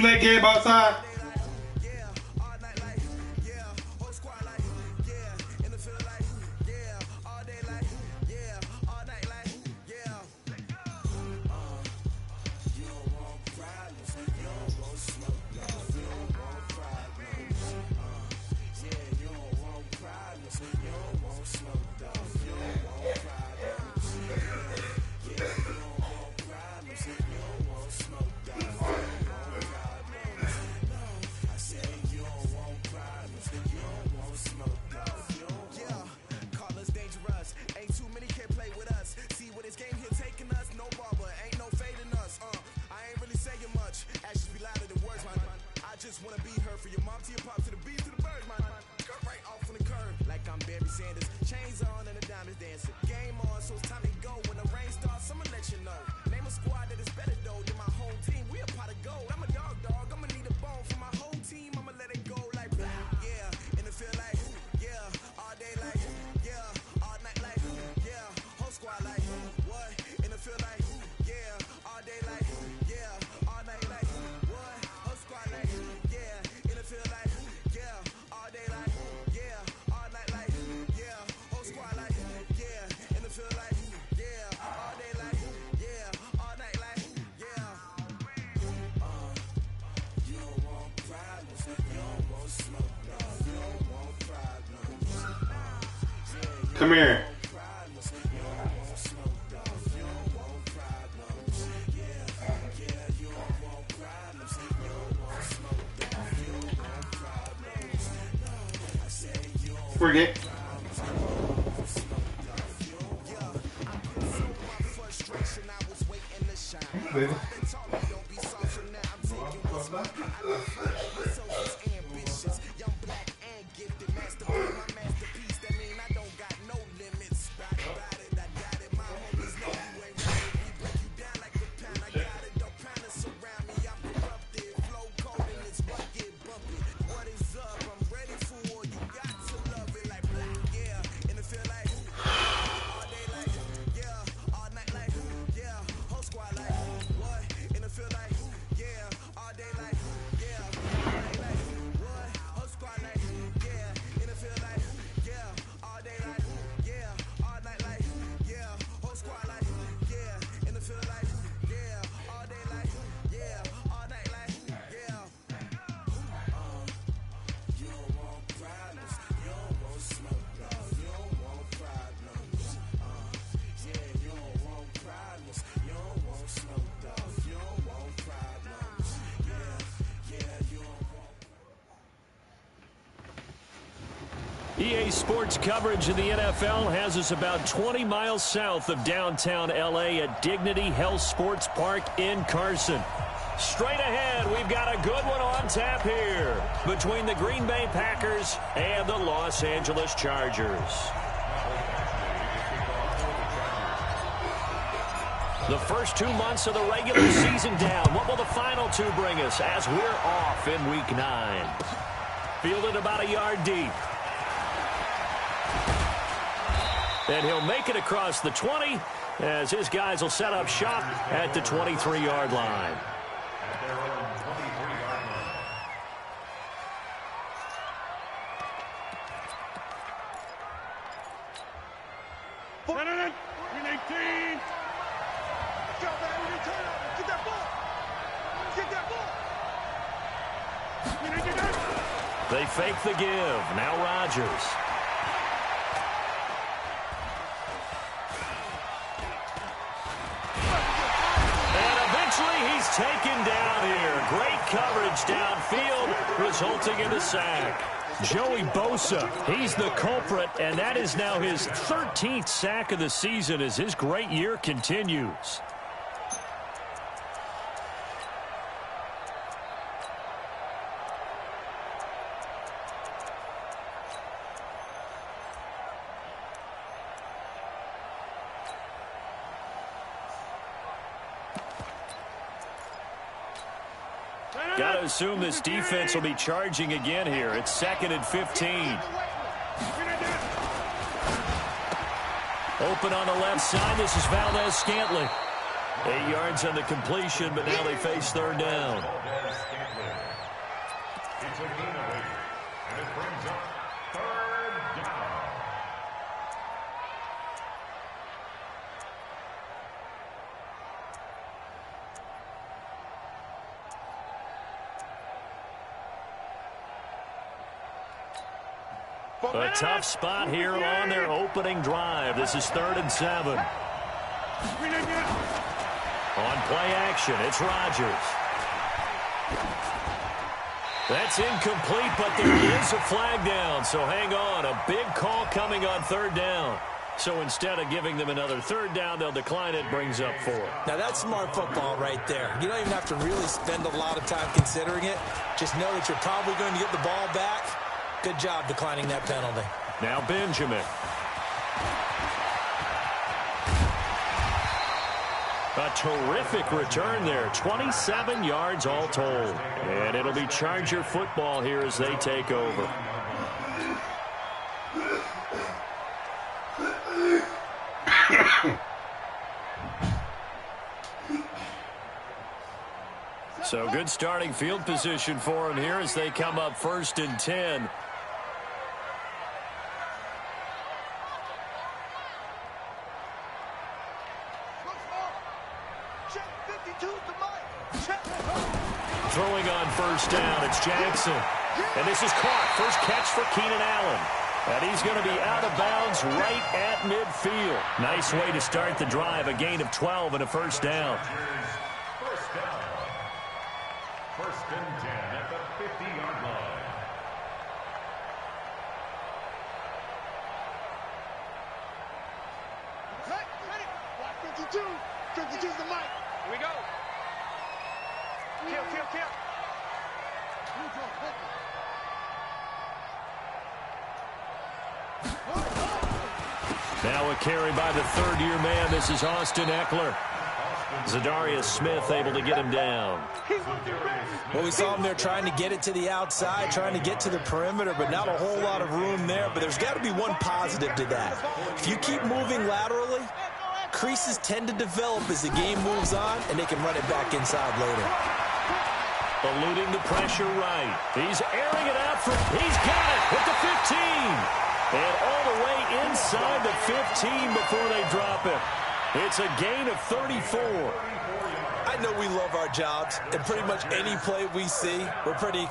let Gabe outside? Come here. Forget. Baby. EA Sports coverage of the NFL has us about 20 miles south of downtown L.A. at Dignity Health Sports Park in Carson. Straight ahead, we've got a good one on tap here between the Green Bay Packers and the Los Angeles Chargers. The first 2 months of the regular season down. What will the final two bring us as we're off in Week 9? Fielded about a yard deep. And he'll make it across the 20 as his guys will set up shop at the 23-yard line. They fake the give. Now Rodgers. He's taken down here. Great coverage downfield, resulting in a sack. Joey Bosa, he's the culprit, and that is now his 13th sack of the season as his great year continues. Got to assume this defense will be charging again here. It's 2nd and 15. Open on the left side. This is Valdez-Scantling. 8 yards on the completion, but now they face third down. A tough spot here on their opening drive. This is 3rd and 7. On play action, it's Rodgers. That's incomplete, but there is a flag down, so hang on. A big call coming on 3rd down. So instead of giving them another 3rd down, they'll decline it, brings up 4. Now, that's smart football right there. You don't even have to really spend a lot of time considering it. Just know that you're probably going to get the ball back. Good job declining that penalty. Now Benjamin. A terrific return there. 27 yards all told. And it'll be Charger football here as they take over. So good starting field position for them here as they come up 1st and 10. Throwing on 1st down, it's Jackson. And this is caught. First catch for Keenan Allen. And he's going to be out of bounds right at midfield. Nice way to start the drive. A gain of 12 and a 1st down. 1st and 10 at the 50-yard line. Ready. Block 52. 52's the mic. Here we go. Kill. Now a carry by the 3rd-year man. This is Austin Eckler. Zadarius Smith able to get him down. Well, we saw him there trying to get it to the outside, trying to get to the perimeter, but not a whole lot of room there. But there's got to be one positive to that. If you keep moving laterally, creases tend to develop as the game moves on, and they can run it back inside later. Eluding the pressure right. He's airing it out for, he's got it at the 15. And all the way inside the 15 before they drop it. It's a gain of 34. I know we love our jobs, and pretty much any play we see, we're pretty,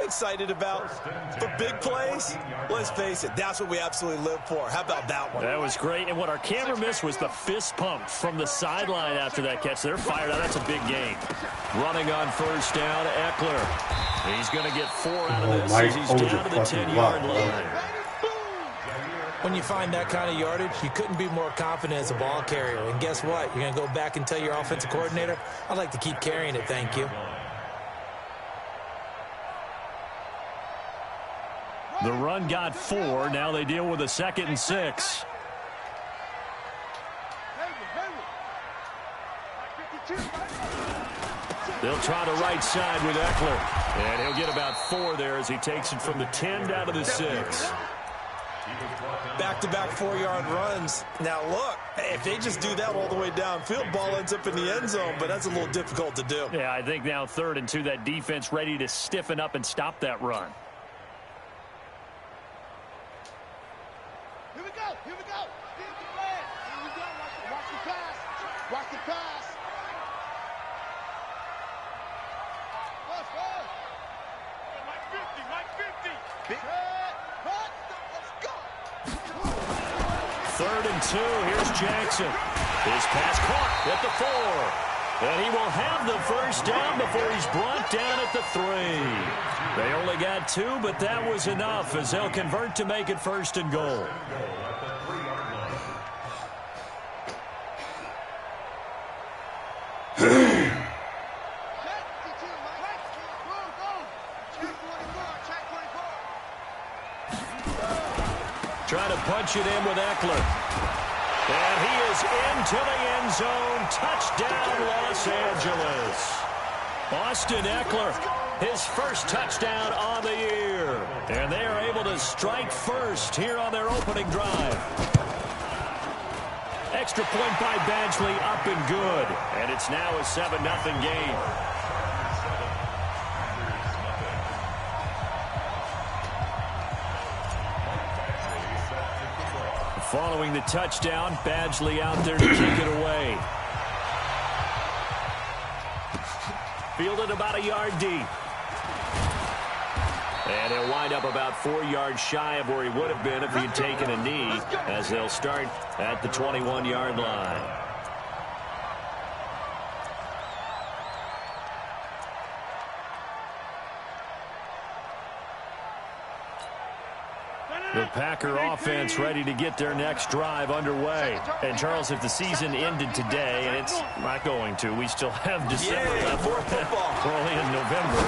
excited about. For big plays, let's face it, that's what we absolutely live for. How about that one? That was great, and what our camera missed was the fist pump from the sideline after that catch. They're fired out. That's a big gain. Running on 1st down, Eckler. He's going to get 4 out of this as he's down to the 10-yard line. When you find that kind of yardage, you couldn't be more confident as a ball carrier. And guess what? You're going to go back and tell your offensive coordinator, I'd like to keep carrying it, thank you. The run got 4. Now they deal with a 2nd and 6. They'll try the right side with Eckler. And he'll get about 4 there as he takes it from the 10 down to the 6. Back-to-back 4-yard runs. Now, look, if they just do that all the way downfield, ball ends up in the end zone, but that's a little difficult to do. Yeah, I think now 3rd and 2, that defense ready to stiffen up and stop that run. Here we go. Here's the plan. Here we go. Watch the pass. Watch the pass. Mike 50. Big. 3rd and 2. Here's Jackson. His pass caught at the 4. And he will have the 1st down before he's brought down at the 3. They only got 2, but that was enough as they'll convert to make it 1st and goal. Trying to punch it in with Eckler. And he is into the end zone. Touchdown, Los Angeles. Austin Eckler, his first touchdown on the year. And they are able to strike first here on their opening drive. Extra point by Badgley, up and good. And it's now a 7-0 game. Following the touchdown, Badgley out there to kick it away. Fielded about a yard deep. And he'll wind up about 4 yards shy of where he would have been if he had taken a knee, as they'll start at the 21-yard line. The Packer offense ready to get their next drive underway. And, Charles, if the season ended today, and it's not going to, we still have December left. More football. We're only in November.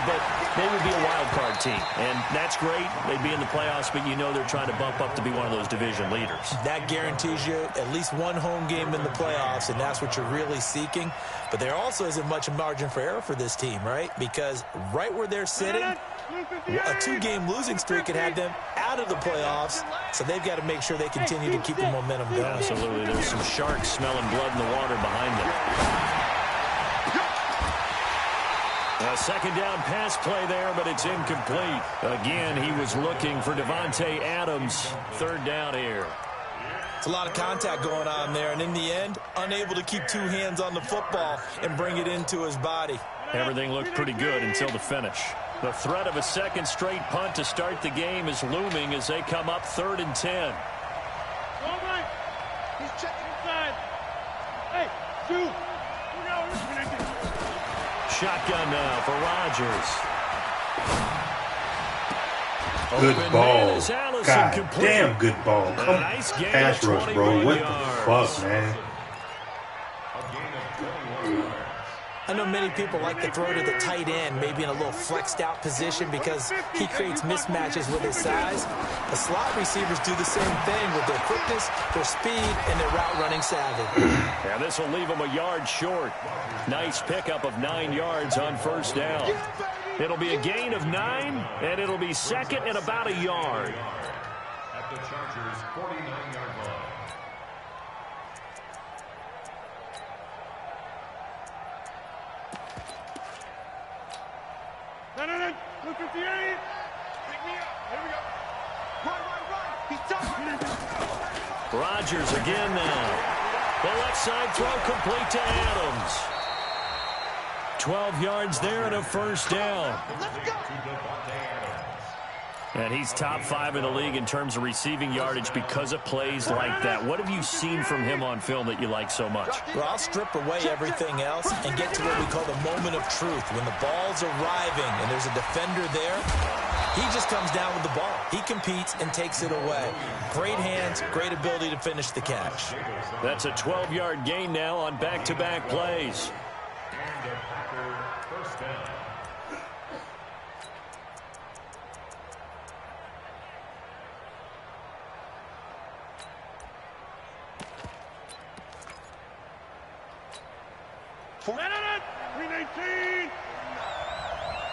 But they would be a wild card team. And that's great. They'd be in the playoffs, but you know they're trying to bump up to be one of those division leaders. That guarantees you at least one home game in the playoffs, and that's what you're really seeking. But there also isn't much margin for error for this team, right? Because right where they're sitting, a 2-game losing streak could have them out of the playoffs, so they've got to make sure they continue to keep the momentum going. Absolutely. There's some sharks smelling blood in the water behind them. A second down pass play there, but it's incomplete. Again, he was looking for Devontae Adams. Third down here. It's a lot of contact going on there, and in the end, unable to keep 2 hands on the football and bring it into his body. Everything looked pretty good until the finish. The threat of a second straight punt to start the game is looming as they come up 3rd and 10. He's checking inside. Hey, shoot. Shotgun now for Rodgers. Good Open ball. man is Allison, God complete. damn good ball. Come on. Nice gain Pass of rush, bro. 21 What yards. the fuck, man? I know many people like to throw to the tight end, maybe in a little flexed out position because he creates mismatches with his size. The slot receivers do the same thing with their quickness, their speed, and their route running savvy. And this will leave him a yard short. Nice pickup of 9 yards on first down. It'll be a gain of 9, and it'll be second and about a yard. At the Chargers' 49-yard line. Look at the 8. Pick me up. Here we go. Run. He's done. Rodgers again now. The left side throw complete to Adams. 12 yards there and a first down. Let's go. And he's top 5 in the league in terms of receiving yardage because of plays like that. What have you seen from him on film that you like so much? Well, I'll strip away everything else and get to what we call the moment of truth. When the ball's arriving and there's a defender there, he just comes down with the ball. He competes and takes it away. Great hands, great ability to finish the catch. That's a 12-yard gain now on back-to-back plays. And a Packer first down.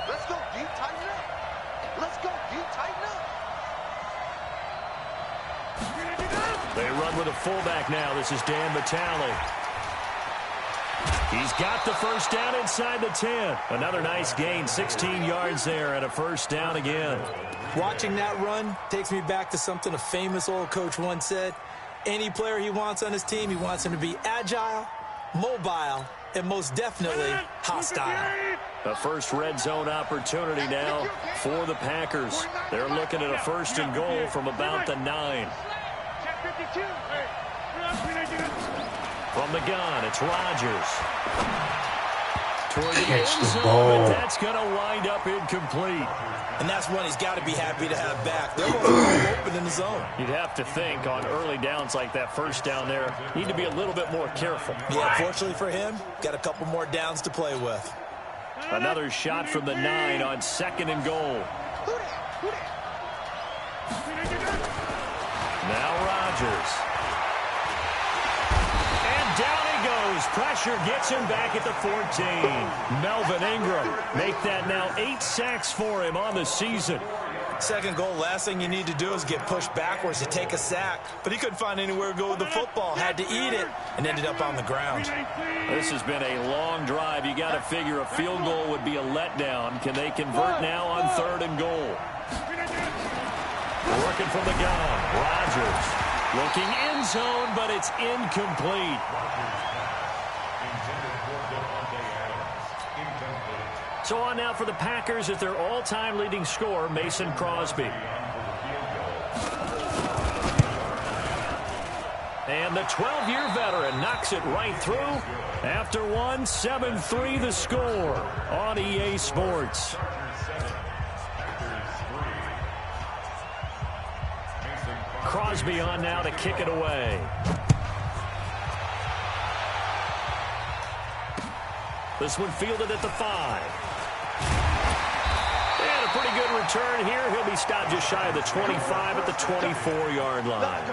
Let's go deep, tighten up. Let's go deep, tighten up. They run with a fullback now. This is Dan Vitale. He's got the first down inside the 10. Another nice gain, 16 yards there and a first down again. Watching that run takes me back to something a famous old coach once said. Any player he wants on his team, he wants him to be agile, mobile, and most definitely hostile. The first red zone opportunity now for the Packers. They're looking at a first and goal from about the 9. From the gun, it's Rodgers. Toward the end zone, but that's going to wind up incomplete. And that's one he's got to be happy to have back. They're going open in the zone. You'd have to think on early downs like that first down there, need to be a little bit more careful. Yeah, fortunately for him, got a couple more downs to play with. Another shot from the 9 on second and goal. Now Rodgers. And down he goes. Pressure gets him back at the 14. Melvin Ingram make that now 8 sacks for him on the season. Second goal, last thing you need to do is get pushed backwards to take a sack. But he couldn't find anywhere to go with the football. Had to eat it and ended up on the ground. This has been a long drive. You got to figure a field goal would be a letdown. Can they convert now on third and goal? Working from the gun. Rodgers looking end zone, but it's incomplete. So on now for the Packers at their all-time leading scorer, Mason Crosby. And the 12-year veteran knocks it right through. After one, 7-3 the score on EA Sports. Crosby on now to kick it away. This one fielded at the 5. And a pretty good return here. He'll be stopped just shy of the 25 at the 24-yard line.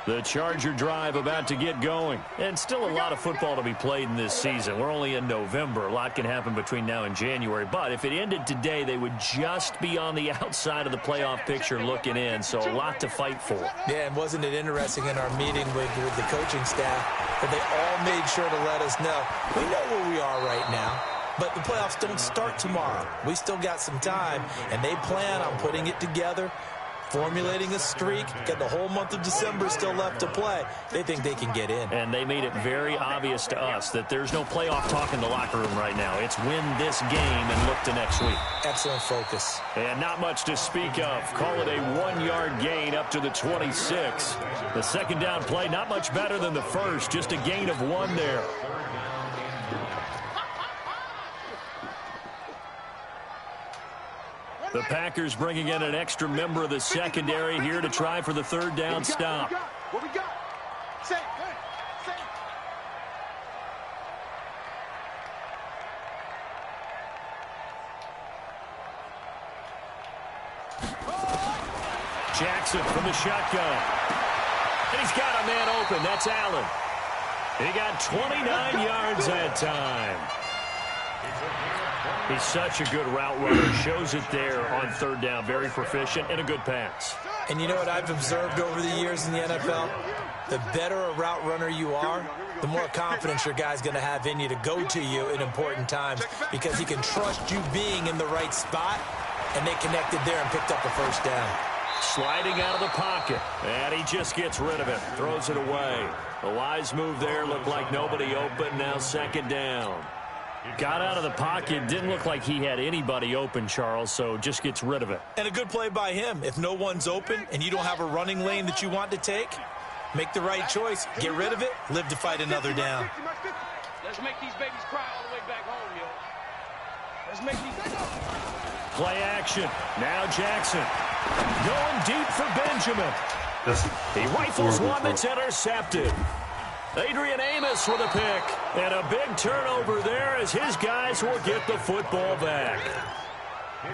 The Charger drive about to get going. And still a lot of football to be played in this season. We're only in November. A lot can happen between now and January. But if it ended today, they would just be on the outside of the playoff picture looking in. So a lot to fight for. Yeah, and wasn't it interesting in our meeting with the coaching staff that they all made sure to let us know, we know where we are right now. But the playoffs don't start tomorrow. We still got some time, and they plan on putting it together, formulating a streak, got the whole month of December still left to play. They think they can get in. And they made it very obvious to us that there's no playoff talk in the locker room right now. It's win this game and look to next week. Excellent focus. And not much to speak of. Call it a 1-yard gain up to the 26. The second down play, not much better than the first. Just a gain of 1 there. The Packers bringing in an extra member of the secondary here to try for the third down stop. What we got? Say. Jackson from the shotgun. And he's got a man open. That's Allen. He got 29 yards that time. He's such a good route runner. Shows it there on third down. Very proficient and a good pass. And you know what I've observed over the years in the NFL? The better a route runner you are, the more confidence your guy's going to have in you to go to you in important times because he can trust you being in the right spot, and they connected there and picked up a first down. Sliding out of the pocket, and he just gets rid of it. Throws it away. A wise move there. Looked like nobody open. Now second down. Got out of the pocket. Didn't look like he had anybody open, Charles, so just gets rid of it. And a good play by him. If no one's open and you don't have a running lane that you want to take, make the right choice. Get rid of it. Live to fight another down. Let's make these babies cry all the way back home, yo. Let's make these... Play action. Now Jackson. Going deep for Benjamin. He rifles one that's intercepted. Adrian Amos with a pick. And a big turnover there as his guys will get the football back.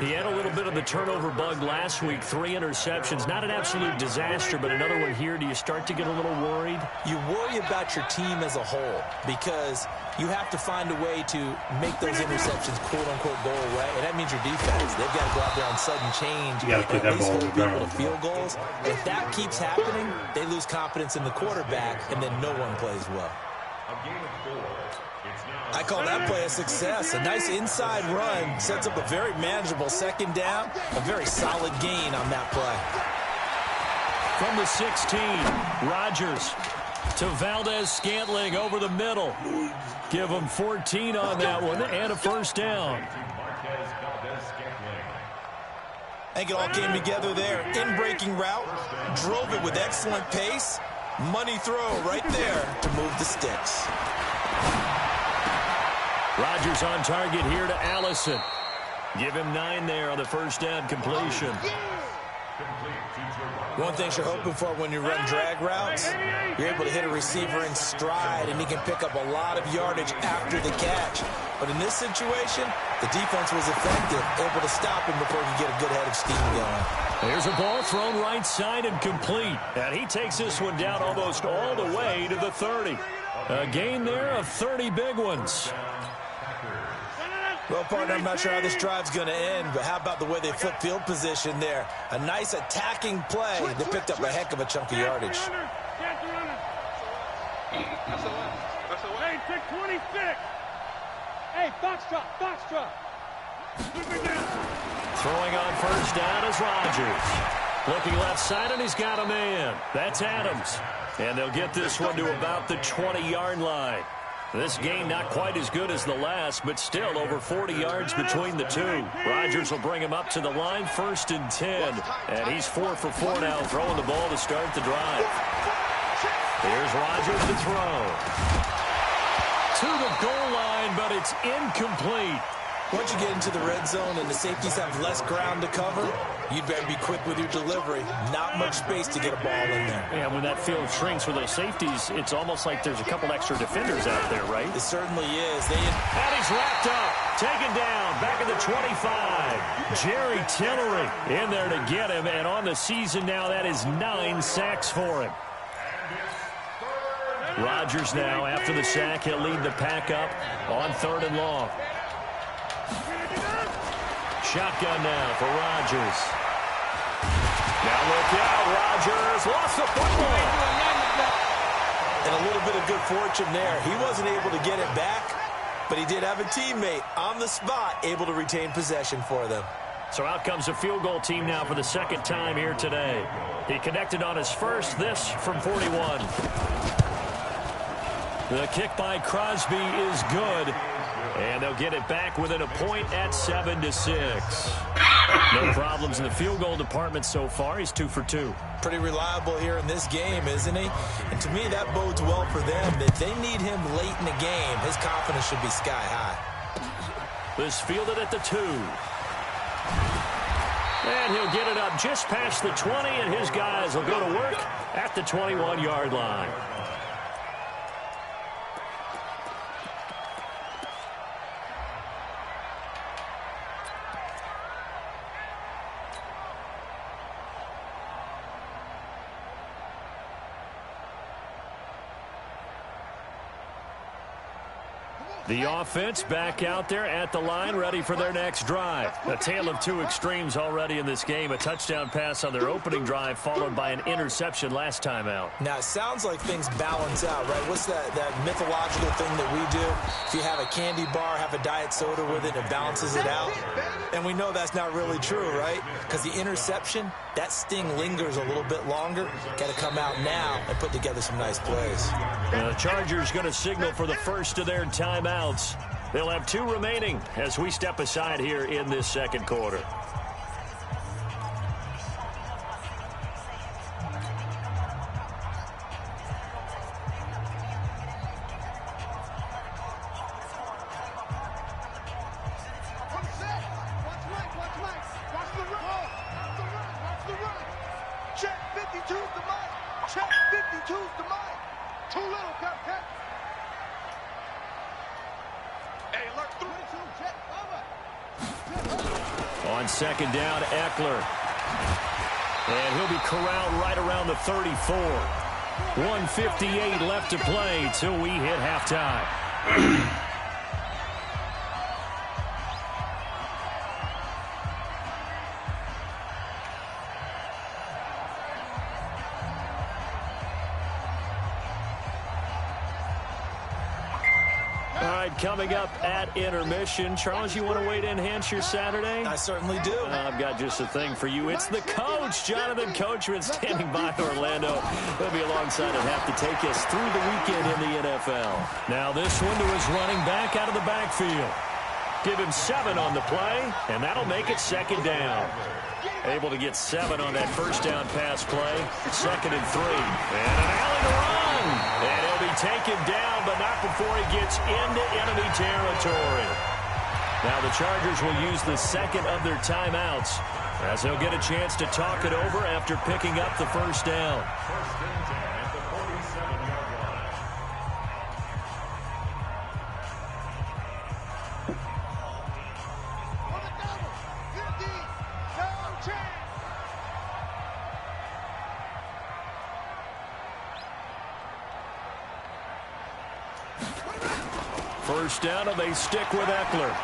He had a little bit of the turnover bug last week. 3 interceptions. Not an absolute disaster, but another one here. Do you start to get a little worried? You worry about your team as a whole because you have to find a way to make those interceptions, quote-unquote, go away. And that means your defense. They've got to go out there on sudden change and at least hold people to field goals. If that keeps happening, they lose confidence in the quarterback, and then no one plays well. I call that play a success. A nice inside run sets up a very manageable second down. A very solid gain on that play. From the 16, Rodgers to Valdez-Scantling over the middle. Give him 14 on that one and a first down. I think it all came together there. In-breaking route, drove it with excellent pace. Money throw right there to move the sticks. Rodgers on target here to Allison. Give him 9 there on the first down completion. One thing you're hoping for when you run drag routes, you're able to hit a receiver in stride, and he can pick up a lot of yardage after the catch. But in this situation, the defense was effective, able to stop him before he could get a good head of steam going. There's a ball thrown right side and complete. And he takes this one down almost all the way to the 30. A gain there of 30 big ones. Well, partner, I'm not sure how this drive's going to end, but how about the way they flip field position there? A nice attacking play. They picked up a heck of a chunk of yardage. Hey, pick 26. Hey, foxtrot. Throwing on first down is Rodgers. Looking left side, and he's got a man. That's Adams. And they'll get this one to about the 20-yard line. This game not quite as good as the last, but still over 40 yards between the two. Rodgers will bring him up to the line, 1st and 10. And he's 4 for 4 now, throwing the ball to start the drive. Here's Rodgers to throw. To the goal line, but it's incomplete. Once you get into the red zone and the safeties have less ground to cover, you'd better be quick with your delivery. Not much space to get a ball in there. Yeah, when that field shrinks for those safeties, it's almost like there's a couple extra defenders out there, right? It certainly is. And he's wrapped up. Taken down. Back at the 25. Jerry Tillery in there to get him. And on the season now, that is 9 sacks for him. Rodgers now, after the sack, he'll lead the pack up on 3rd and long. Shotgun now for Rodgers. Now look out, Rodgers lost the football. And a little bit of good fortune there. He wasn't able to get it back, but he did have a teammate on the spot able to retain possession for them. So out comes a field goal team now for the 2nd time here today. He connected on his first, this from 41. The kick by Crosby is good. And they'll get it back within a point at 7-6. No problems in the field goal department so far. He's 2 for 2. Pretty reliable here in this game, isn't he? And to me, that bodes well for them. That they need him late in the game. His confidence should be sky high. This fielded at the 2. And he'll get it up just past the 20, and his guys will go to work at the 21-yard line. The offense back out there at the line, ready for their next drive. A tale of two extremes already in this game. A touchdown pass on their opening drive, followed by an interception last time out. Now, it sounds like things balance out, right? What's that mythological thing that we do? If you have a candy bar, have a diet soda with it, and it balances it out. And we know that's not really true, right? Because the interception, that sting lingers a little bit longer. Got to come out now and put together some nice plays. The Chargers going to signal for the first of their timeouts. They'll have 2 remaining as we step aside here in this second quarter. Check 52's the mic. Check 52's the mic. Too little, Cupcake. Hey, alert 32. Check over. On second down, Eckler. And he'll be corralled right around the 34. 1:58 left to play till we hit halftime. Coming up at intermission. Charles, you want to wait to enhance your Saturday? I certainly do. I've got just a thing for you. It's the coach, Jonathan Coachman, standing by Orlando. He'll be alongside and have to take us through the weekend in the NFL. Now this one to his running back out of the backfield. Give him 7 on the play, and that'll make it second down. Able to get 7 on that first down pass play. 2nd and 3. And an alley to run. And he'll be taken down, but not before he gets into enemy territory. Now the Chargers will use the second of their timeouts as they'll get a chance to talk it over after picking up the first down. First and 10 at the 47-yard line. First down, and they stick with Eckler.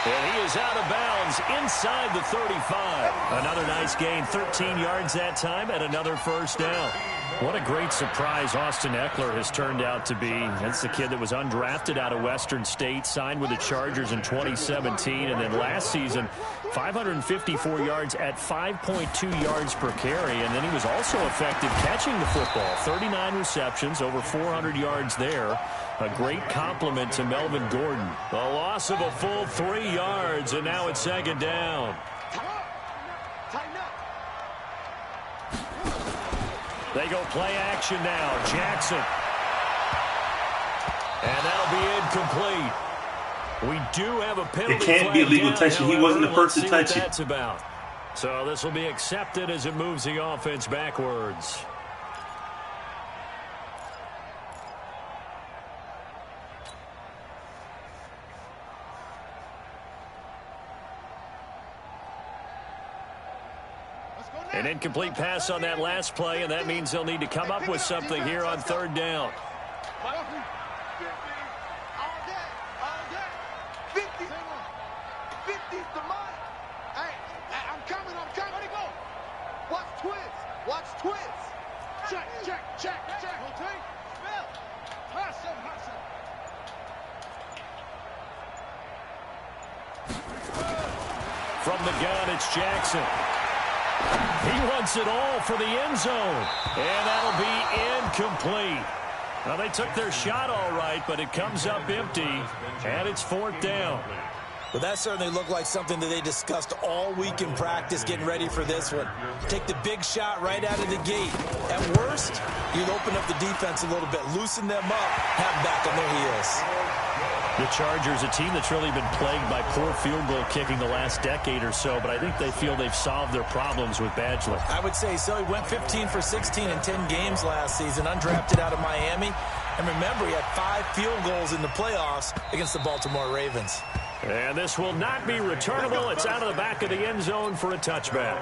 And he is out of bounds inside the 35. Another nice gain, 13 yards that time, and another first down. What a great surprise Austin Eckler has turned out to be. That's the kid that was undrafted out of Western State, signed with the Chargers in 2017, and then last season, 554 yards at 5.2 yards per carry, and then he was also effective catching the football. 39 receptions, over 400 yards there. A great compliment to Melvin Gordon. A loss of a full 3 yards, and now it's second down. They go play action now. Jackson. And that'll be incomplete. We do have a penalty. It can't be a legal touching. He wasn't the first to touch it. That's about. So this will be accepted as it moves the offense backwards. An incomplete pass on that last play, and that means they'll need to come up with something here on third down. 50's the money. Hey, I'm coming. Watch twist. Check. Rotate. Spell. Pass him. From the gun, it's Jackson. He wants it all for the end zone. And that'll be incomplete. Well, they took their shot all right, but it comes up empty, and it's fourth down. Well, that certainly looked like something that they discussed all week in practice getting ready for this one. Take the big shot right out of the gate. At worst, you'd open up the defense a little bit, loosen them up, have them back on their heels. The Chargers, a team that's really been plagued by poor field goal kicking the last decade or so, but I think they feel they've solved their problems with Badgley. I would say so. He went 15 for 16 in 10 games last season, undrafted out of Miami. And remember, he had 5 field goals in the playoffs against the Baltimore Ravens. And this will not be returnable. It's out of the back of the end zone for a touchback.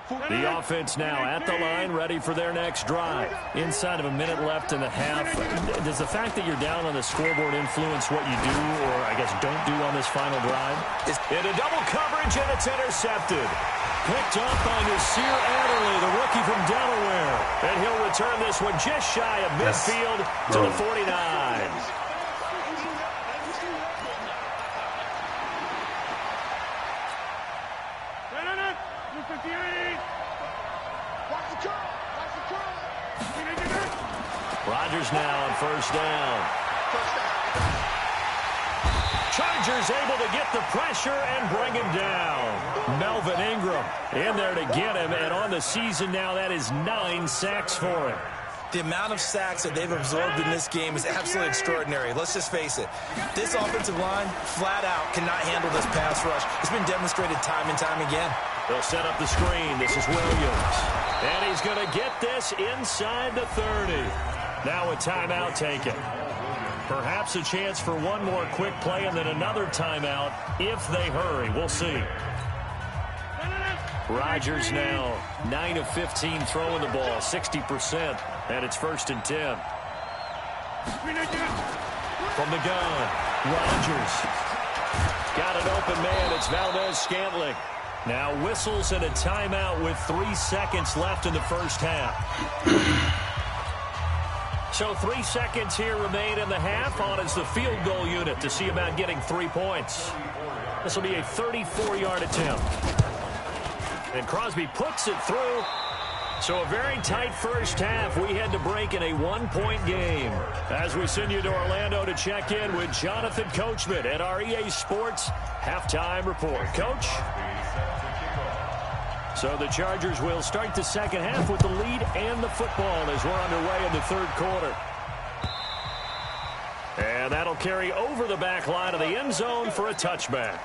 The offense now at the line, ready for their next drive. Inside of a minute left in the half. Does the fact that you're down on the scoreboard influence what you do, or I guess don't do on this final drive? Into double coverage, and it's intercepted. Picked up by Nasir Adderley, the rookie from Delaware. And he'll return this one just shy of midfield to the 49. Rodgers now on first down. Chargers able to get the pressure and bring him down. Melvin Ingram in there to get him, and on the season now, that is 9 sacks for him. The amount of sacks that they've absorbed in this game is absolutely extraordinary. Let's just face it. This offensive line, flat out, cannot handle this pass rush. It's been demonstrated time and time again. They'll set up the screen. This is Williams. And he's going to get this inside the 30. Now a timeout taken. Perhaps a chance for one more quick play and then another timeout if they hurry. We'll see. Rodgers now 9 of 15 throwing the ball, 60%, and it's 1st and 10. From the gun, Rodgers. Got an open man. It's Valdez-Scantling. Now whistles and a timeout with 3 seconds left in the first half. So 3 seconds here remain in the half. On is the field goal unit to see about getting 3 points. This will be a 34-yard attempt. And Crosby puts it through. So a very tight first half. We had to break in a 1-point game. As we send you to Orlando to check in with Jonathan Coachman at our EA Sports Halftime Report. Coach? So the Chargers will start the second half with the lead and the football as we're underway in the third quarter. And that'll carry over the back line of the end zone for a touchback.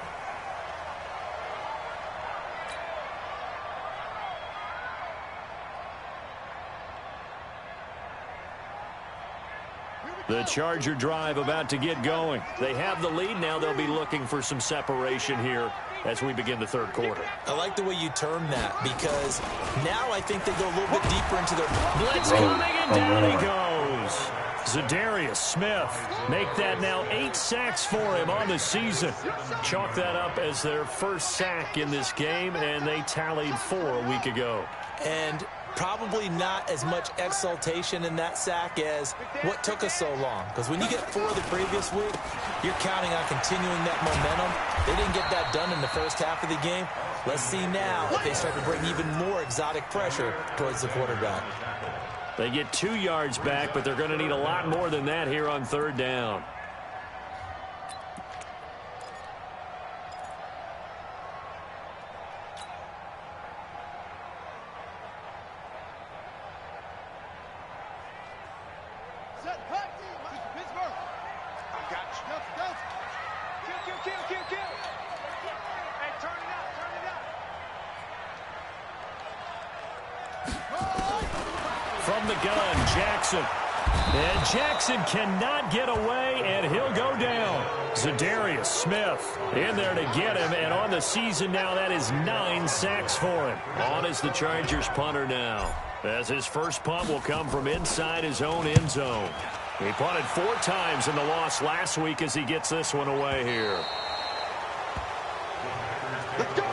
Here we The Charger drive about to get going. They have the lead. Now they'll be looking for some separation here as we begin the third quarter. I like the way you term that, because now I think they go a little bit deeper into their blitz coming, and down he goes. Zadarius Smith make that now 8 sacks for him on the season. Chalk that up as their first sack in this game, and they tallied 4 a week ago. And probably not as much exultation in that sack as what took us so long. Because when you get 4 the previous week, you're counting on continuing that momentum. They didn't get that done in the first half of the game. Let's see now if they start to bring even more exotic pressure towards the quarterback. They get 2 yards back, but they're going to need a lot more than that here on third down. From the gun, Jackson. And Jackson cannot get away, and he'll go down. Zadarius Smith in there to get him, and on the season now, that is 9 sacks for him. On is the Chargers punter now, as his first punt will come from inside his own end zone. He punted 4 times in the loss last week as he gets this one away here. Let's go!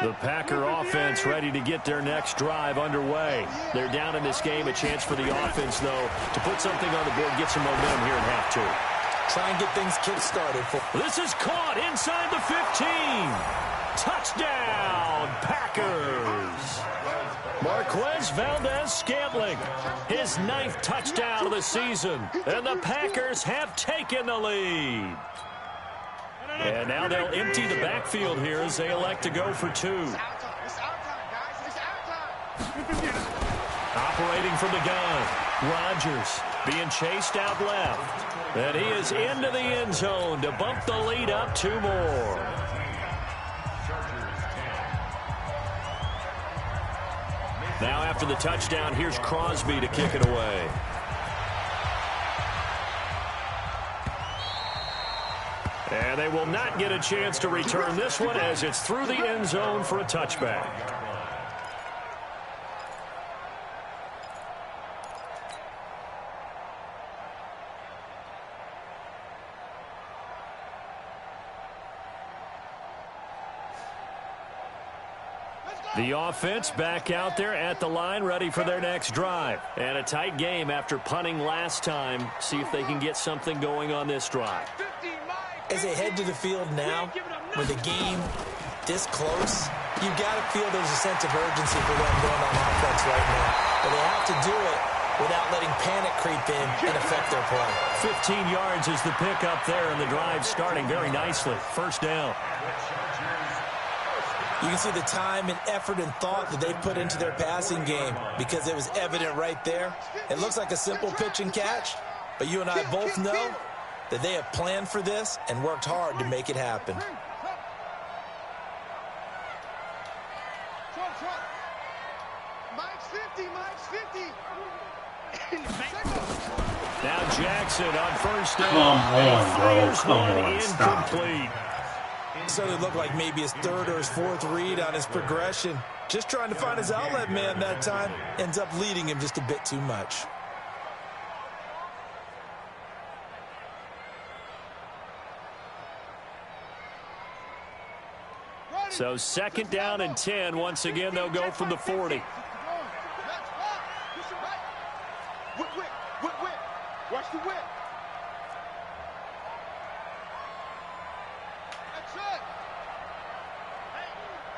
The Packer offense ready to get their next drive underway. They're down in this game. A chance for the offense, though, to put something on the board, get some momentum here at half 2. Try and get things kick-started. This is caught inside the 15. Touchdown, Packers. Marquez Valdez-Scantling, his 9th touchdown of the season. And the Packers have taken the lead. And now they'll empty the backfield here as they elect to go for 2. It's our time. It's our time, guys. It's our time. Operating from the gun, Rodgers being chased out left. And he is into the end zone to bump the lead up 2 more. Now after the touchdown, here's Crosby to kick it away. And they will not get a chance to return this one as it's through the end zone for a touchback. The offense back out there at the line, ready for their next drive. And a tight game after punting last time. See if they can get something going on this drive. As they head to the field now, with the game this close, you've got to feel there's a sense of urgency for them going on offense right now. But they have to do it without letting panic creep in and affect their play. 15 yards is the pickup there, and the drive starting very nicely. First down. You can see the time and effort and thought that they put into their passing game because it was evident right there. It looks like a simple pitch and catch, but you and I both know that they have planned for this and worked hard to make it happen. Now Jackson on first down. Come on, bro. Come on. Stop. Incomplete. So it looked like maybe his 3rd or his 4th read on his progression. Just trying to find his outlet man that time. Ends up leading him just a bit too much. So 2nd down and 10. Once again, they'll go from the 40. Watch the whip. That's it.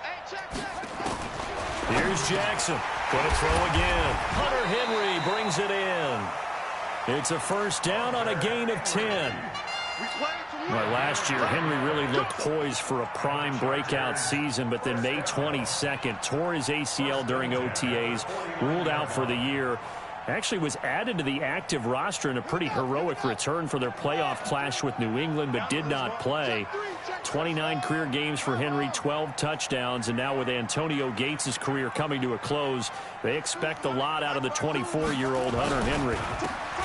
Hey, check. Here's Jackson. Going to throw again. Hunter Henry brings it in. It's a first down on a gain of 10. Well, last year, Henry really looked poised for a prime breakout season, but then May 22nd, tore his ACL during OTAs, ruled out for the year. Actually was added to the active roster in a pretty heroic return for their playoff clash with New England, but did not play. 29 career games for Henry, 12 touchdowns, and now with Antonio Gates' career coming to a close, they expect a lot out of the 24-year-old Hunter Henry.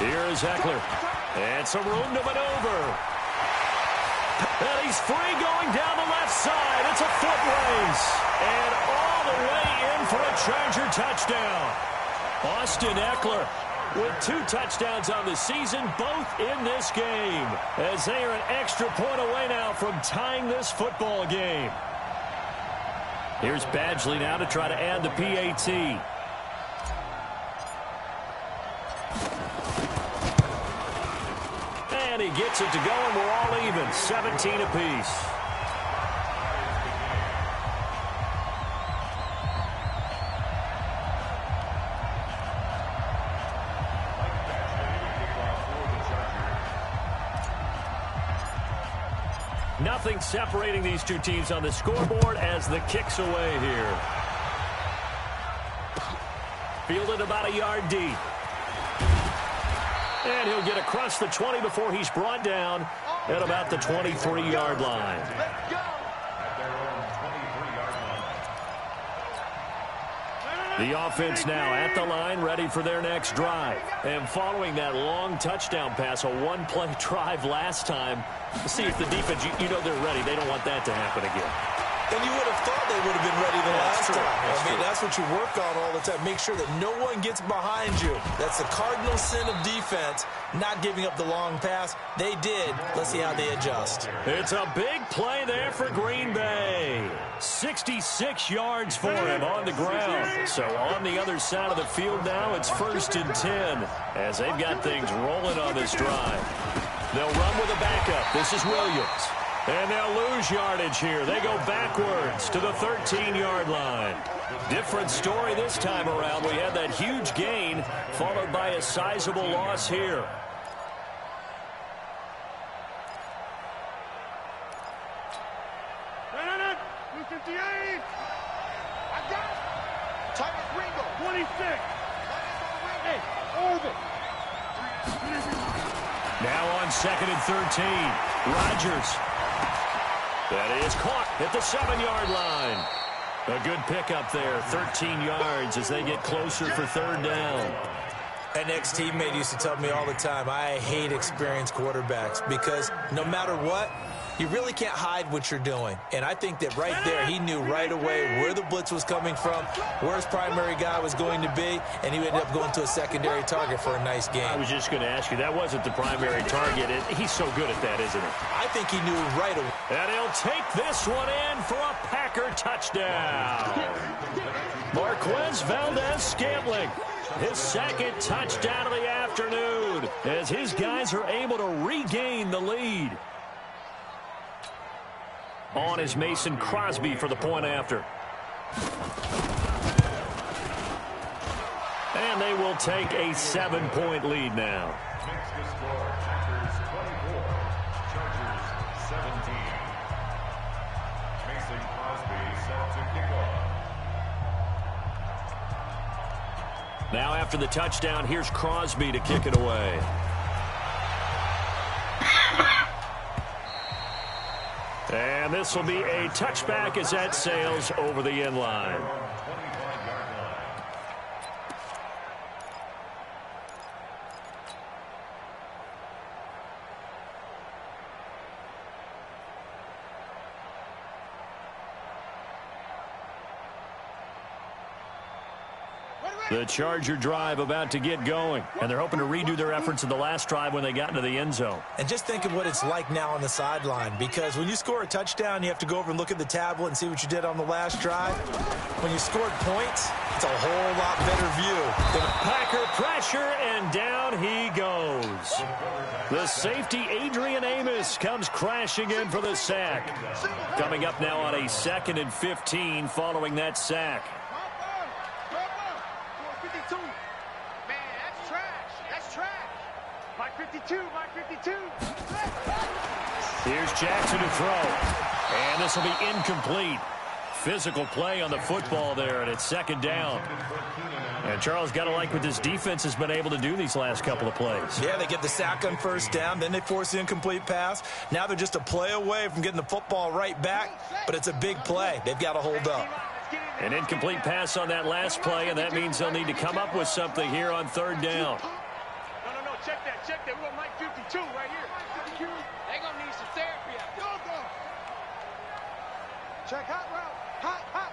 Here is Eckler. And some room to maneuver. And he's free going down the left side. It's a foot race. And all the way in for a Charger touchdown. Austin Eckler with 2 touchdowns on the season, both in this game, as they are an extra point away now from tying this football game. Here's Badgley now to try to add the PAT. And he gets it to go, and we're all even, 17 apiece. Nothing separating these two teams on the scoreboard as the kick's away here. Fielded about a yard deep. And he'll get across the 20 before he's brought down at about the 23-yard line. The offense now at the line, ready for their next drive. And following that long touchdown pass, a one-play drive last time, see if the defense, you know they're ready. They don't want that to happen again. And you would have thought they would have been ready the last time. That's what you work on all the time. Make sure that no one gets behind you. That's the cardinal sin of defense, not giving up the long pass. They did. Let's see how they adjust. It's a big play there for Green Bay. 66 yards for him on the ground. So on the other side of the field now, it's 1st and 10 as they've got things rolling on this drive. They'll run with a backup. This is Williams. And they'll lose yardage here. They go backwards to the 13-yard line. Different story this time around. We had that huge gain followed by a sizable loss here. Blue 58. I got it. Titus Ringo. 26. Hey, Orville. Now on 2nd and 13. Rodgers. That is caught at the 7-yard line. A good pickup there, 13 yards as they get closer for 3rd down. An ex-teammate used to tell me all the time, I hate experienced quarterbacks because no matter what, you really can't hide what you're doing. And I think that right there, he knew right away where the blitz was coming from, where his primary guy was going to be, and he ended up going to a secondary target for a nice game. I was just going to ask you, that wasn't the primary target. He's so good at that, isn't he? I think he knew right away. And he'll take this one in for a Packer touchdown. Marquez Valdez-Scantling, his 2nd touchdown of the afternoon, as his guys are able to regain the lead. On is Mason Crosby for the point after. And they will take a 7-point lead now. Makes the score Packers 24, Chargers 17. Mason Crosby set to kick off. Now after the touchdown, here's Crosby to kick it away. And this will be a touchback as that sails over the end line. The Charger drive about to get going, and they're hoping to redo their efforts in the last drive when they got into the end zone. And just think of what it's like now on the sideline, because when you score a touchdown, you have to go over and look at the tablet and see what you did on the last drive. When you scored points, it's a whole lot better view. The Packer pressure, and down he goes. The safety, Adrian Amos, comes crashing in for the sack. Coming up now on a 2nd and 15 following that sack. Mike 52. Here's Jackson to throw. And this will be incomplete. physical play on the football there, and it's second down. And Charles, got to like what this defense has been able to do these last couple of plays. Yeah, they get the sack on first down, then they force the incomplete pass. Now they're just a play away from getting the football right back, but it's a big play. They've got to hold up. An incomplete pass on that last play, and that means they'll need to come up with something here on third down. No, check that. We're going to Mike 52 right here. They're going to need some therapy out there. Check hot route. Hot.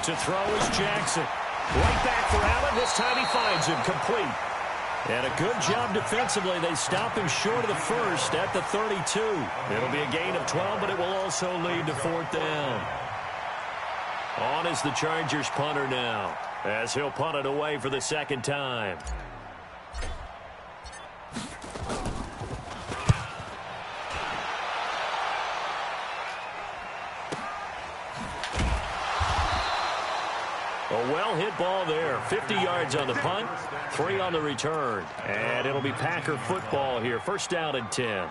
To throw is Jackson. Right back for Allen. This time he finds him complete. And a good job defensively. They stop him short of the first at the 32. It'll be a gain of 12, but it will also lead to fourth down. On is the Chargers punter now, as he'll punt it away for the second time. A well-hit ball there. 50 yards on the punt, 3 on the return. And it'll be Packer football here. First down and 10.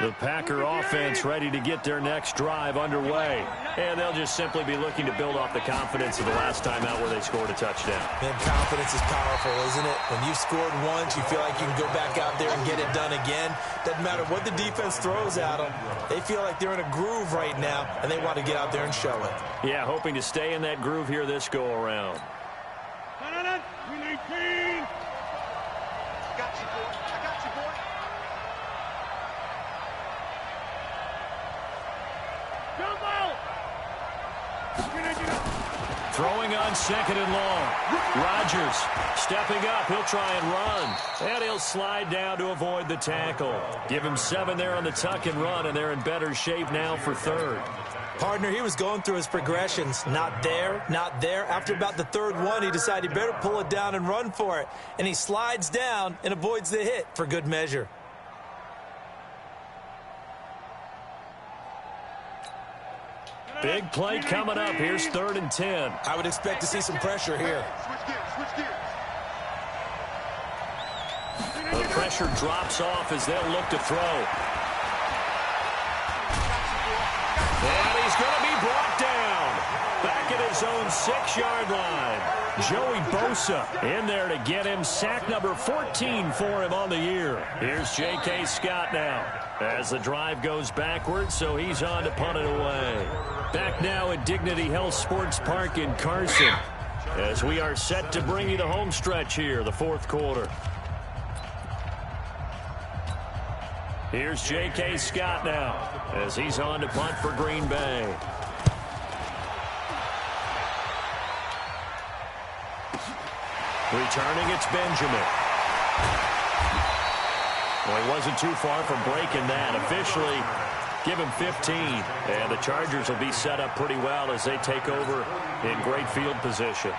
The Packer offense ready to get their next drive underway. And they'll just simply be looking to build off the confidence of the last time out where they scored a touchdown. Man, confidence is powerful, isn't it? When you've scored once, you feel like you can go back out there and get it done again. Doesn't matter what the defense throws at them. They feel like they're in a groove right now, and they want to get out there and show it. Yeah, hoping to stay in that groove here this go-around. We 19. I got you, boy. Throwing on second and long. Rodgers stepping up. He'll try and run. And he'll slide down to avoid the tackle. Give him 7 there on the tuck and run, and they're in better shape now for third. Partner, he was going through his progressions. Not there, not there. After about the third one, he decided he better pull it down and run for it. And he slides down and avoids the hit for good measure. Big play coming up. Here's third and 10. I would expect to see some pressure here. Switch gears. The pressure drops off as they'll look to throw. And he's going to be brought down. Back at his own 6-yard line. Joey Bosa in there to get him. Sack number 14 for him on the year. Here's J.K. Scott now as the drive goes backwards, so he's on to punt it away. Back now at Dignity Health Sports Park in Carson as we are set to bring you the home stretch here, the fourth quarter. Here's J.K. Scott now as he's on to punt for Green Bay. Returning, it's Benjamin. Well, he wasn't too far from breaking that. Officially, give him 15. And the Chargers will be set up pretty well as they take over in great field position.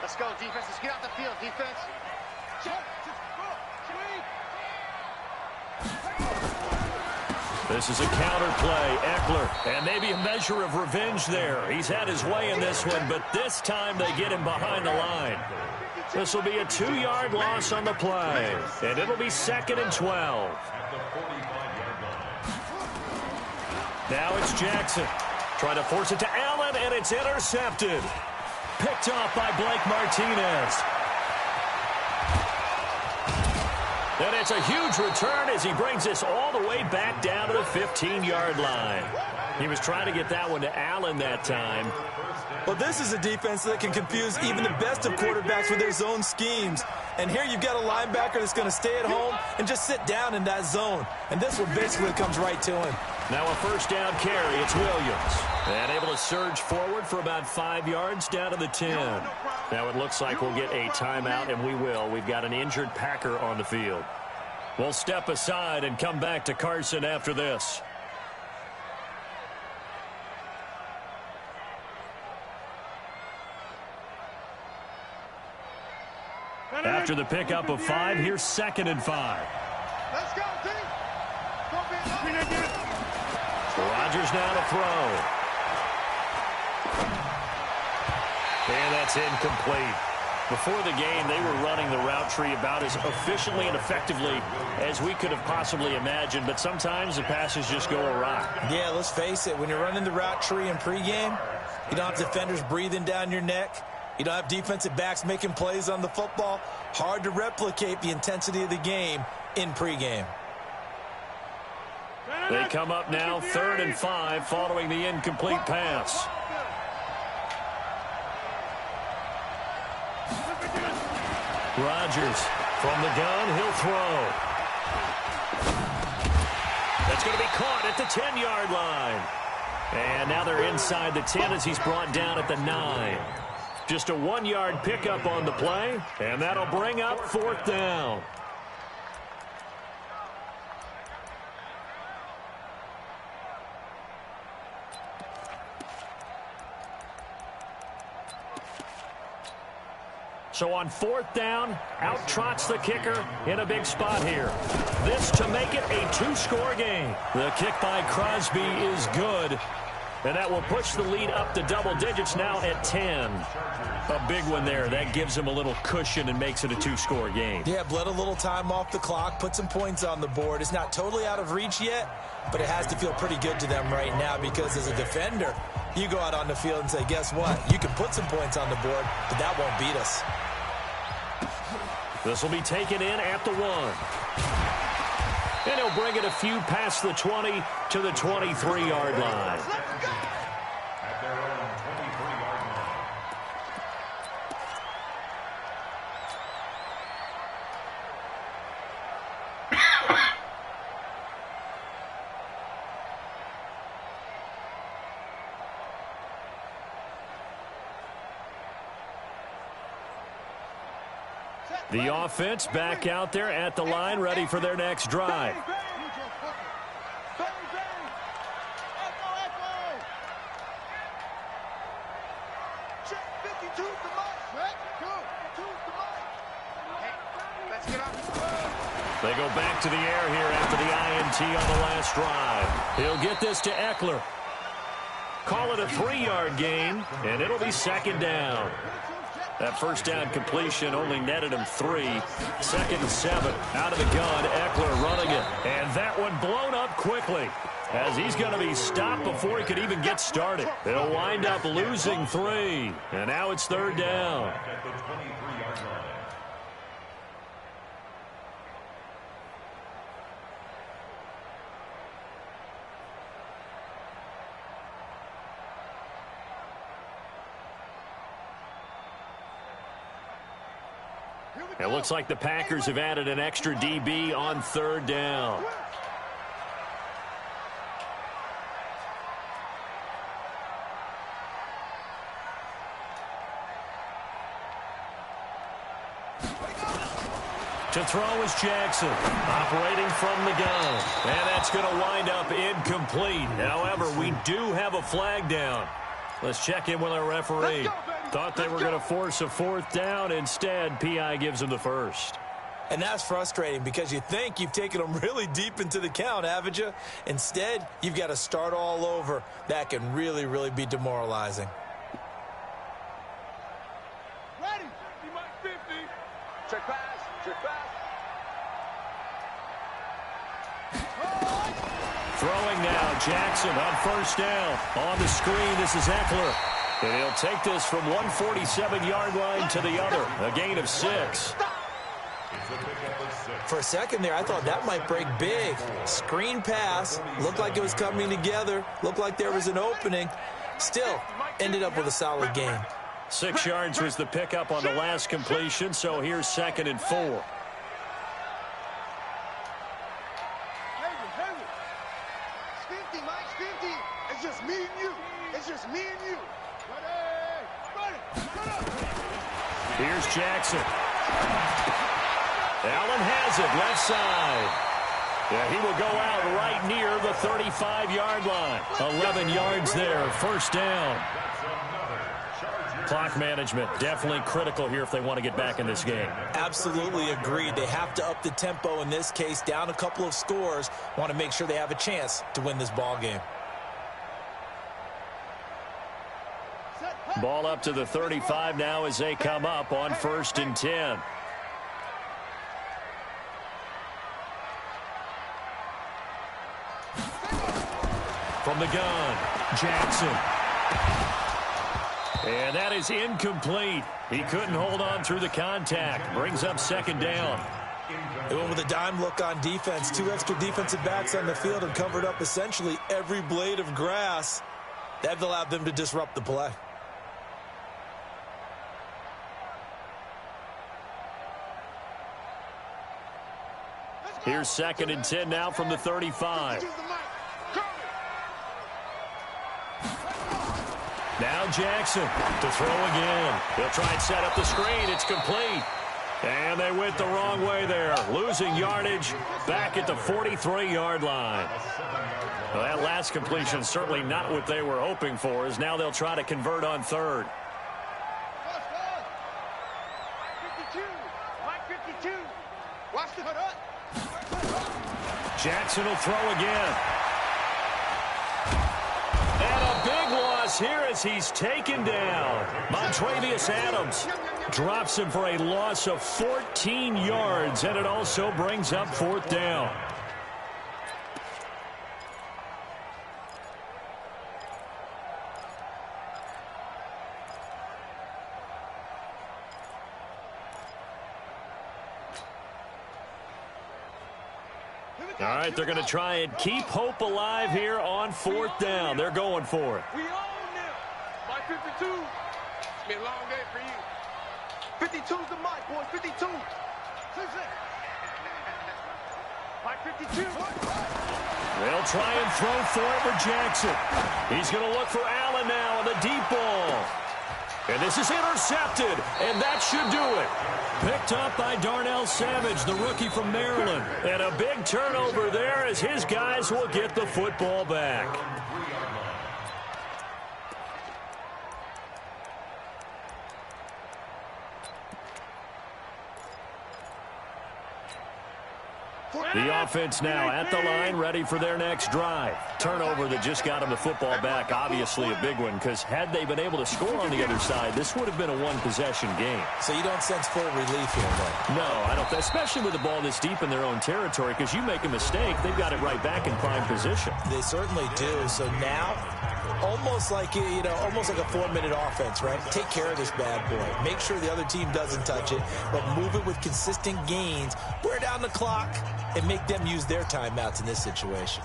Let's go, defense. Let's get out the field, defense. This is a counter play. Eckler, and maybe a measure of revenge there. He's had his way in this one, but this time they get him behind the line. This will be a 2-yard loss on the play, and it'll be second and 12. Now it's Jackson. Trying to force it to Allen, and it's intercepted. Picked off by Blake Martinez. And it's a huge return as he brings this all the way back down to the 15-yard line. He was trying to get that one to Allen that time. Well, this is a defense that can confuse even the best of quarterbacks with their zone schemes. And here you've got a linebacker that's going to stay at home and just sit down in that zone. And this one basically comes right to him. Now a first down carry. It's Williams. And able to surge forward for about 5 yards down to the 10. Now it looks like we'll get a timeout, and we will. We've got an injured Packer on the field. We'll step aside and come back to Carson after this. After the pickup of 5, here's 2nd and 5. Let's go, team. Rodgers now to throw. And that's incomplete. Before the game, they were running the route tree about as efficiently and effectively as we could have possibly imagined, but sometimes the passes just go awry. Yeah, let's face it. When you're running the route tree in pregame, you don't have defenders breathing down your neck. You don't have defensive backs making plays on the football. Hard to replicate the intensity of the game in pregame. They come up now 3rd and 5 following the incomplete pass. Rodgers from the gun, he'll throw. That's going to be caught at the 10-yard line. And now they're inside the 10 as he's brought down at the 9. Just a 1-yard pickup on the play, and that'll bring up 4th down. So on 4th down, out trots the kicker in a big spot here. This to make it a 2-score game. The kick by Crosby is good, and that will push the lead up to double digits now at 10. A big one there. That gives him a little cushion and makes it a 2-score game. Yeah, bled a little time off the clock, put some points on the board. It's not totally out of reach yet, but it has to feel pretty good to them right now because as a defender, you go out on the field and say, guess what? You can put some points on the board, but that won't beat us. This will be taken in at the 1. And he'll bring it a few past the 20 to the 23-yard line. At their own 23-yard line. The offense back out there at the line, ready for their next drive. They go back to the air here after the INT on the last drive. He'll get this to Eckler. Call it a 3-yard gain, and it'll be 2nd down. That first down completion only netted him 3. 2nd and 7. Out of the gun, Eckler running it. And that one blown up quickly as he's going to be stopped before he could even get started. They'll wind up losing 3. And now it's 3rd down. At the 23-yard line. It looks like the Packers have added an extra DB on 3rd down. To throw is Jackson, operating from the gun. And that's going to wind up incomplete. However, we do have a flag down. Let's check in with our referee. Thought they were going to force a 4th down. Instead, P.I. gives them the first. And that's frustrating because you think you've taken them really deep into the count, haven't you? Instead, you've got to start all over. That can really, really be demoralizing. Ready. D-Mike 50. Check pass. Check pass. Throwing now, Jackson on 1st down. On the screen, this is Eckler. And he'll take this from 147-yard line to the other. A gain of 6. For a second there, I thought that might break big. Screen pass. Looked like it was coming together. Looked like there was an opening. Still ended up with a solid game. 6 yards was the pickup on the last completion, so here's 2nd and 4. It's 50, Mike, 50. It's just me and you. It's just me and you. Here's Jackson. Allen has it, left side. Yeah, he will go out right near the 35-yard line. 11 yards there, first down. Clock management, definitely critical here if they want to get back in this game. Absolutely agreed. They have to up the tempo in this case, down a couple of scores. Want to make sure they have a chance to win this ball game. Ball up to the 35 now as they come up on 1st and 10. From the gun, Jackson. And that is incomplete. He couldn't hold on through the contact. Brings up 2nd down. They went with a dime look on defense. 2 extra defensive backs on the field and covered up essentially every blade of grass. That allowed them to disrupt the play. Here's 2nd and 10 now from the 35. Now Jackson to throw again. He'll try and set up the screen. It's complete. And they went the wrong way there. Losing yardage back at the 43-yard line. Well, that last completion certainly not what they were hoping for, as now they'll try to convert on 3rd. Watch the hood. Jackson will throw again. And a big loss here as he's taken down. Montravius Adams drops him for a loss of 14 yards, and it also brings up 4th down. All right, they're going to try and keep hope alive here on 4th down. They're going for it. We own them. By 52. It's been a long day for you. 52's the mic, boy. 52. By 52. They'll try and throw for it for Jackson. He's going to look for Allen now on the deep ball. And this is intercepted, and that should do it. Picked up by Darnell Savage, the rookie from Maryland. And a big turnover there as his guys will get the football back. The offense now at the line, ready for their next drive. Turnover that just got them the football back, obviously a big one, because had they been able to score on the other side, this would have been a one-possession game. So you don't sense full relief here, though? No, I don't, especially with the ball this deep in their own territory, because you make a mistake, they've got it right back in prime position. They certainly do. So now, almost like almost like a 4-minute offense, right? Take care of this bad boy. Make sure the other team doesn't touch it, but move it with consistent gains. Wear down the clock and make them use their timeouts in this situation.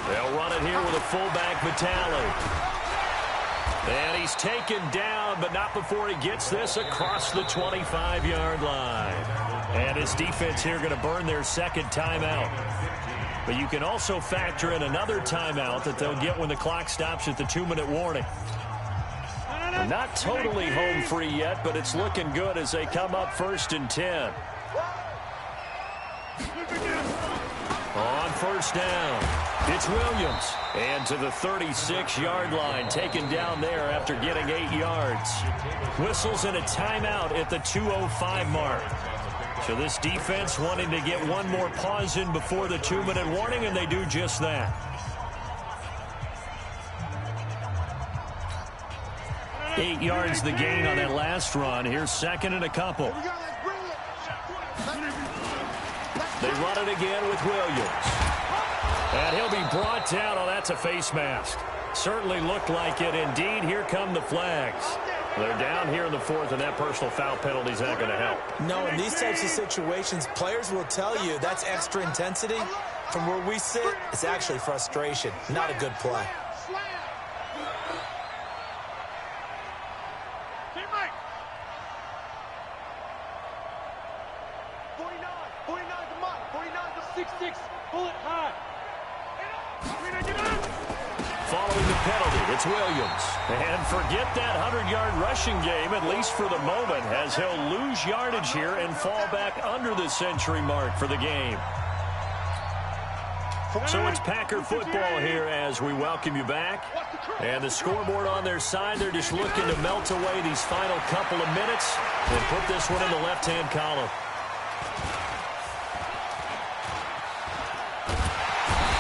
They'll run it here with a fullback, Vitale. And he's taken down, but not before he gets this across the 25-yard line. And his defense here going to burn their 2nd timeout. But you can also factor in another timeout that they'll get when the clock stops at the 2-minute warning. They're not totally home free yet, but it's looking good as they come up 1st and 10. On 1st down, it's Williams. And to the 36-yard line, taken down there after getting 8 yards. Whistles in a timeout at the 2:05 mark. So this defense wanting to get one more pause in before the 2-minute warning, and they do just that. 8 yards the gain on that last run. Here's 2nd and a couple. They run it again with Williams. And he'll be brought down. Oh, that's a face mask. Certainly looked like it. Indeed, here come the flags. They're down here in the fourth, and that personal foul penalty is not going to help. No, in these types of situations, players will tell you that's extra intensity. From where we sit, it's actually frustration, not a good play. Teammate. 49 to Mike. 49 to 6'6". Pull it high. Get up. Following the penalty, it's Williams. And forget that 100-yard rushing game, at least for the moment, as he'll lose yardage here and fall back under the century mark for the game. So it's Packer football here as we welcome you back. And the scoreboard on their side, they're just looking to melt away these final couple of minutes and put this one in the left-hand column.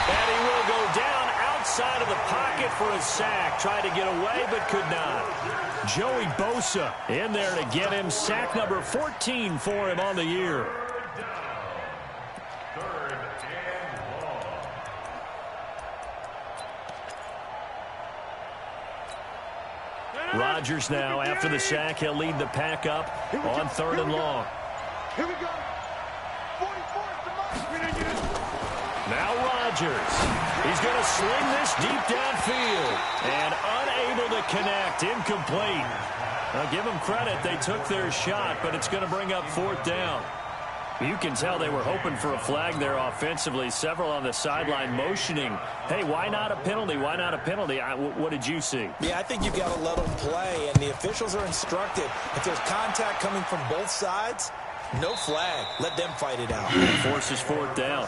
And he will go down outside of the pocket for a sack. Tried to get away, but could not. Joey Bosa in there to get him sack number 14 for him on the year. Rodgers now, after the sack, he'll lead the pack up on 3rd and long. Here we go. 44 to Mike. Now Rodgers. He's going to sling this deep downfield. And unable to connect. Incomplete. Now, give them credit. They took their shot, but it's going to bring up 4th down. You can tell they were hoping for a flag there offensively. Several on the sideline motioning, hey, why not a penalty? Why not a penalty? What did you see? Yeah, I think you've got to let them play, and the officials are instructed. If there's contact coming from both sides, no flag. Let them fight it out. Forces 4th down.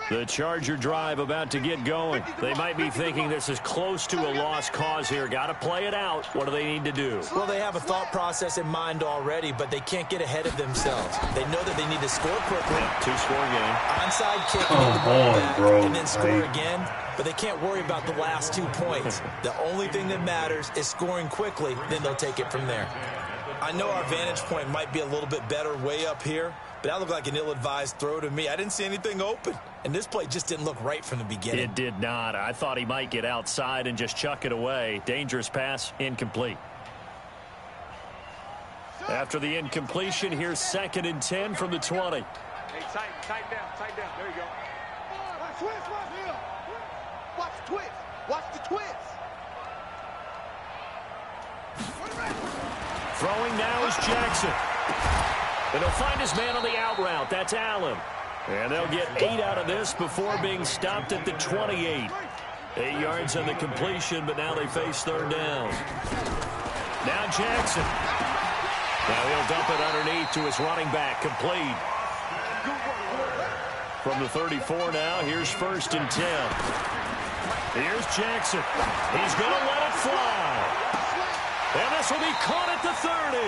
The Charger drive about to get going. They might be thinking this is close to a lost cause here. Got to play it out. What do they need to do? Well, they have a thought process in mind already, but they can't get ahead of themselves. They know that they need to score quickly. Two-score game. Onside kick and then score again, but they can't worry about the last 2 points. The only thing that matters is scoring quickly, then they'll take it from there. I know our vantage point might be a little bit better way up here, but that looked like an ill-advised throw to me. I didn't see anything open, and this play just didn't look right from the beginning. It did not. I thought he might get outside and just chuck it away. Dangerous pass, incomplete. After the incompletion, here's 2nd and 10 from the 20. Hey, tighten down. There you go. Twist right here. Watch the twist. Watch the twist. Throwing now is Jackson. And he'll find his man on the out route. That's Allen. And they'll get 8 out of this before being stopped at the 28. 8 yards on the completion, but now they face 3rd down. Now Jackson. Now he'll dump it underneath to his running back. Complete. From the 34 now, here's 1st and 10. Here's Jackson. He's going to let it fly. And this will be caught at the 30.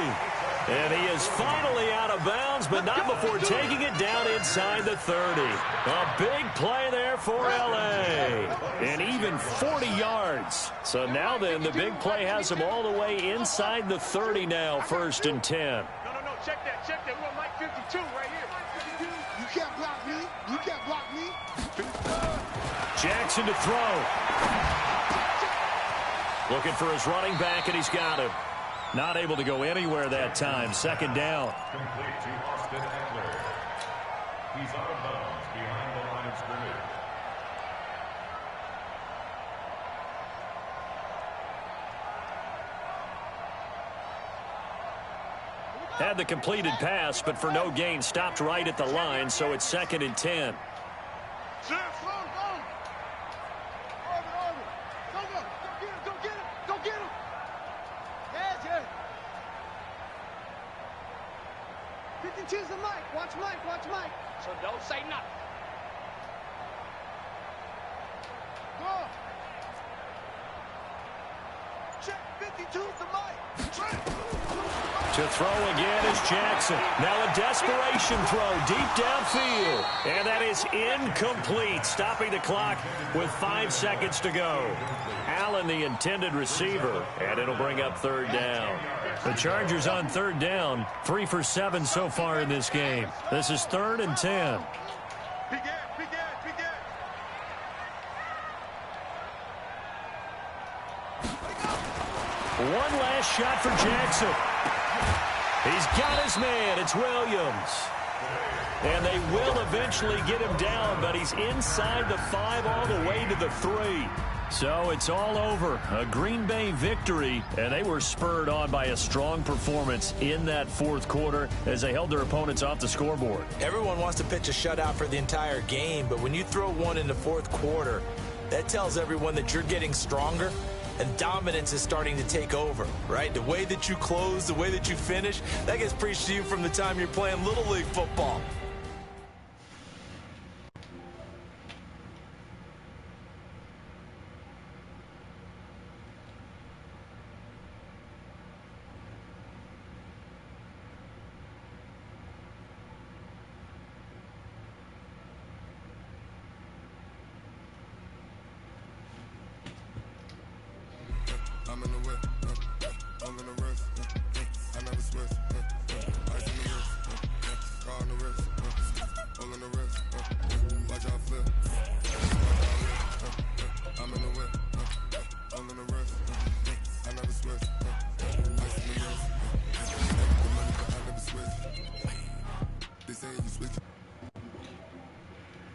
And he is finally out of bounds, but not before taking it down inside the 30. A big play there for L.A. And even 40 yards. So now then, the big play has him all the way inside the 30 now, 1st and 10. No. Check that. We want Mike 52 right here. You can't block me. You can't block me. Jackson to throw. Looking for his running back, and he's got him. Not able to go anywhere that time. 2nd down. Complete to Austin Eckler. He's out of bounds behind the line of scrimmage. Had the completed pass, but for no gain, stopped right at the line, so it's 2nd and 10. Go get him. Yeah. 52's the Mike. Watch Mike. So don't say nothing. Check 52's the mic. To throw again is Jackson. Now a desperation throw deep downfield. And that is incomplete, stopping the clock with 5 seconds to go. Allen, the intended receiver, and it'll bring up third down. The Chargers on third down, 3 for 7 so far in this game. This is 3rd and 10. Big Ed. One last shot for Jackson. He's got his man. It's Williams. And they will eventually get him down, but he's inside the 5 all the way to the 3. So it's all over. A Green Bay victory, and they were spurred on by a strong performance in that 4th quarter as they held their opponents off the scoreboard. Everyone wants to pitch a shutout for the entire game, but when you throw one in the 4th quarter, that tells everyone that you're getting stronger and dominance is starting to take over, right? The way that you close, the way that you finish, that gets preached to you from the time you're playing Little League football. I'm in the whip, I'm in the wrist, I never switch, ice in the wrist, car on the wrist, all in the wrist, watch out flip, I'm in the whip, I'm in the wrist, I never switch, ice in the wrist, the money but I never switch, they say you switch.